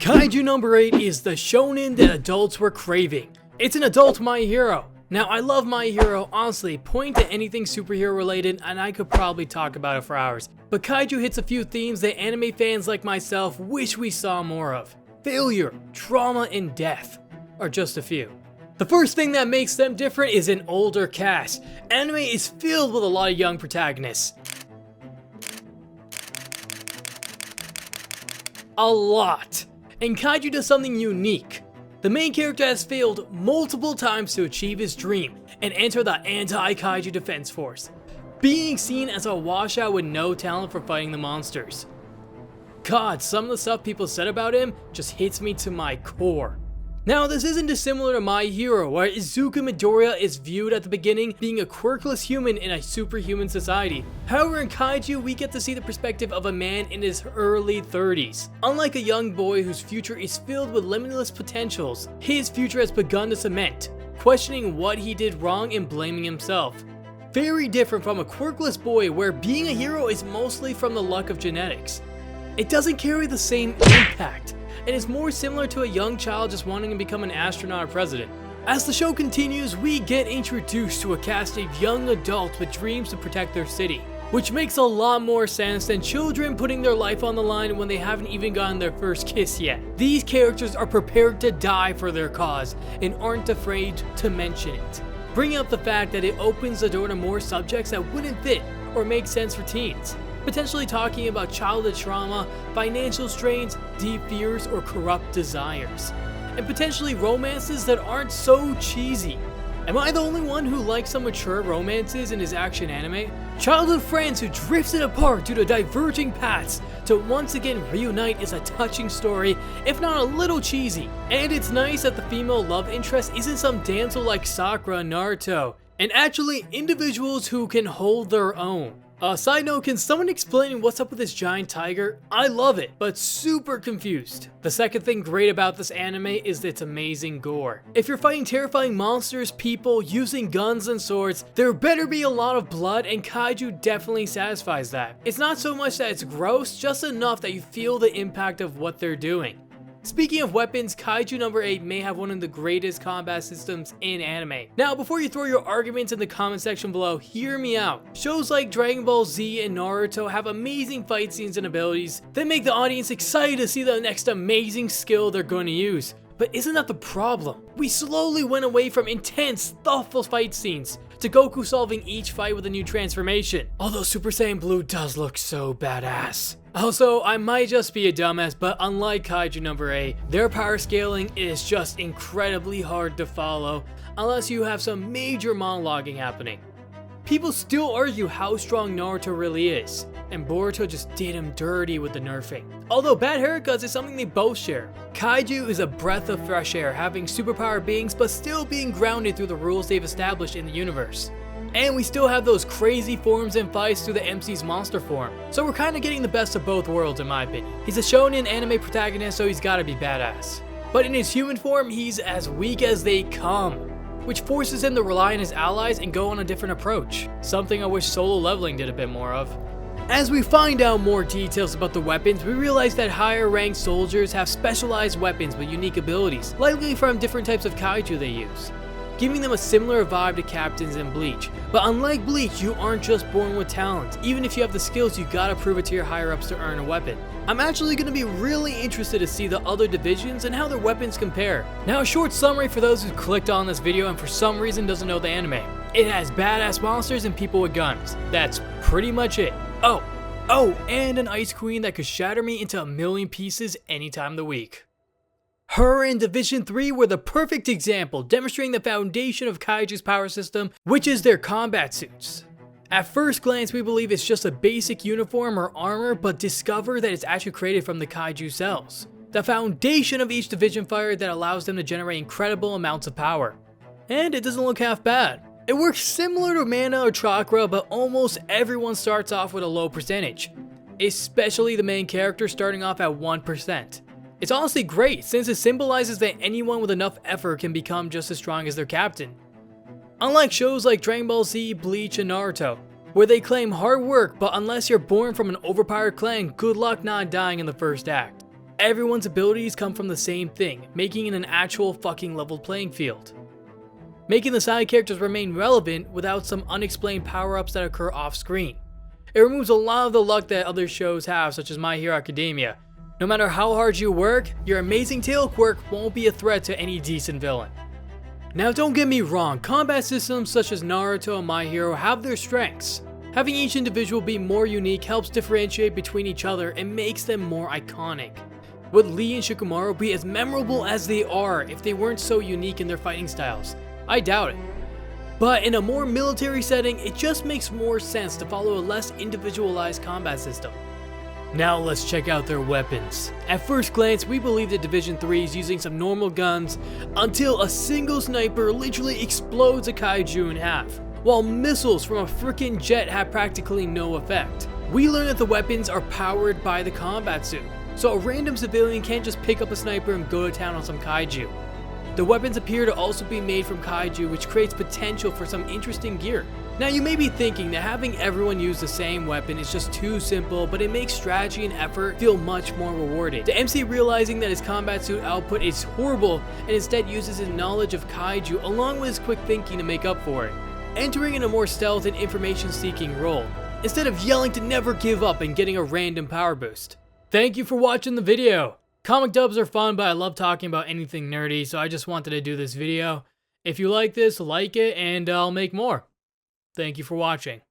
Kaiju number 8 is the shonen that adults were craving. It's an adult My Hero. Now, I love My Hero, honestly, point to anything superhero related and I could probably talk about it for hours. But Kaiju hits a few themes that anime fans like myself wish we saw more of. Failure, trauma, and death are just a few. The first thing that makes them different is an older cast. Anime is filled with a lot of young protagonists. A lot. And Kaiju does something unique. The main character has failed multiple times to achieve his dream and enter the anti-Kaiju defense force, being seen as a washout with no talent for fighting the monsters. God, some of the stuff people said about him just hits me to my core. Now, this isn't dissimilar to My Hero, where Izuku Midoriya is viewed at the beginning being a quirkless human in a superhuman society. However, in Kaiju, we get to see the perspective of a man in his early 30s. Unlike a young boy whose future is filled with limitless potentials, his future has begun to cement, questioning what he did wrong and blaming himself. Very different from a quirkless boy where being a hero is mostly from the luck of genetics. It doesn't carry the same impact, and is more similar to a young child just wanting to become an astronaut or president. As the show continues, we get introduced to a cast of young adults with dreams to protect their city, which makes a lot more sense than children putting their life on the line when they haven't even gotten their first kiss yet. These characters are prepared to die for their cause and aren't afraid to mention it, bringing up the fact that it opens the door to more subjects that wouldn't fit or make sense for teens. Potentially talking about childhood trauma, financial strains, deep fears, or corrupt desires. And potentially romances that aren't so cheesy. Am I the only one who likes some mature romances in his action anime? Childhood friends who drifted apart due to diverging paths to once again reunite is a touching story, if not a little cheesy. And it's nice that the female love interest isn't some damsel like Sakura and Naruto, and actually individuals who can hold their own. Side note, can someone explain what's up with this giant tiger? I love it, but super confused. The second thing great about this anime is its amazing gore. If you're fighting terrifying monsters, people, using guns and swords, there better be a lot of blood, and Kaiju definitely satisfies that. It's not so much that it's gross, just enough that you feel the impact of what they're doing. Speaking of weapons, Kaiju number 8 may have one of the greatest combat systems in anime. Now, before you throw your arguments in the comment section below, hear me out. Shows like Dragon Ball Z and Naruto have amazing fight scenes and abilities that make the audience excited to see the next amazing skill they're going to use. But isn't that the problem? We slowly went away from intense, thoughtful fight scenes to Goku solving each fight with a new transformation. Although Super Saiyan Blue does look so badass. Also, I might just be a dumbass, but unlike Kaiju number 8, their power scaling is just incredibly hard to follow unless you have some major monologuing happening. People still argue how strong Naruto really is, and Boruto just did him dirty with the nerfing. Although bad haircuts is something they both share. Kaiju is a breath of fresh air, having superpower beings but still being grounded through the rules they've established in the universe. And we still have those crazy forms and fights through the MC's monster form. So we're kinda getting the best of both worlds in my opinion. He's a shonen anime protagonist, so he's gotta be badass. But in his human form, he's as weak as they come, which forces him to rely on his allies and go on a different approach. Something I wish Solo Leveling did a bit more of. As we find out more details about the weapons, we realize that higher ranked soldiers have specialized weapons with unique abilities, likely from different types of kaiju they use, giving them a similar vibe to captains in Bleach. But unlike Bleach, you aren't just born with talent. Even if you have the skills, you gotta prove it to your higher ups to earn a weapon. I'm actually gonna be really interested to see the other divisions and how their weapons compare. Now, a short summary for those who clicked on this video and for some reason doesn't know the anime. It has badass monsters and people with guns. That's pretty much it. Oh, and an ice queen that could shatter me into a million pieces any time of the week. Her and Division 3 were the perfect example, demonstrating the foundation of Kaiju's power system, which is their combat suits. At first glance, we believe it's just a basic uniform or armor, but discover that it's actually created from the Kaiju cells, the foundation of each division fighter that allows them to generate incredible amounts of power. And it doesn't look half bad. It works similar to mana or chakra, but almost everyone starts off with a low percentage, especially the main character starting off at 1%. It's honestly great since it symbolizes that anyone with enough effort can become just as strong as their captain. Unlike shows like Dragon Ball Z, Bleach, and Naruto, where they claim hard work, but unless you're born from an overpowered clan, good luck not dying in the first act. everyone's abilities come from the same thing, making it an actual fucking leveled playing field. Making the side characters remain relevant without some unexplained power-ups that occur off-screen. It removes a lot of the luck that other shows have, such as My Hero Academia. No matter how hard you work, your amazing tail quirk won't be a threat to any decent villain. Now don't get me wrong, combat systems such as Naruto and My Hero have their strengths. Having each individual be more unique helps differentiate between each other and makes them more iconic. Would Lee and Shikamaru be as memorable as they are if they weren't so unique in their fighting styles? I doubt it. But in a more military setting, it just makes more sense to follow a less individualized combat system. Now let's check out their weapons. At first glance, we believe that Division 3 is using some normal guns until a single sniper literally explodes a kaiju in half, while missiles from a freaking jet have practically no effect. We learn that the weapons are powered by the combat suit, so a random civilian can't just pick up a sniper and go to town on some kaiju. The weapons appear to also be made from kaiju, which creates potential for some interesting gear. Now you may be thinking that having everyone use the same weapon is just too simple, but it makes strategy and effort feel much more rewarding. The MC realizing that his combat suit output is horrible and instead uses his knowledge of kaiju along with his quick thinking to make up for it, entering in a more stealth and information seeking role, instead of yelling to never give up and getting a random power boost. Thank you for watching the video. Comic dubs are fun, but I love talking about anything nerdy, so I just wanted to do this video. If you like this, like it, and I'll make more. Thank you for watching.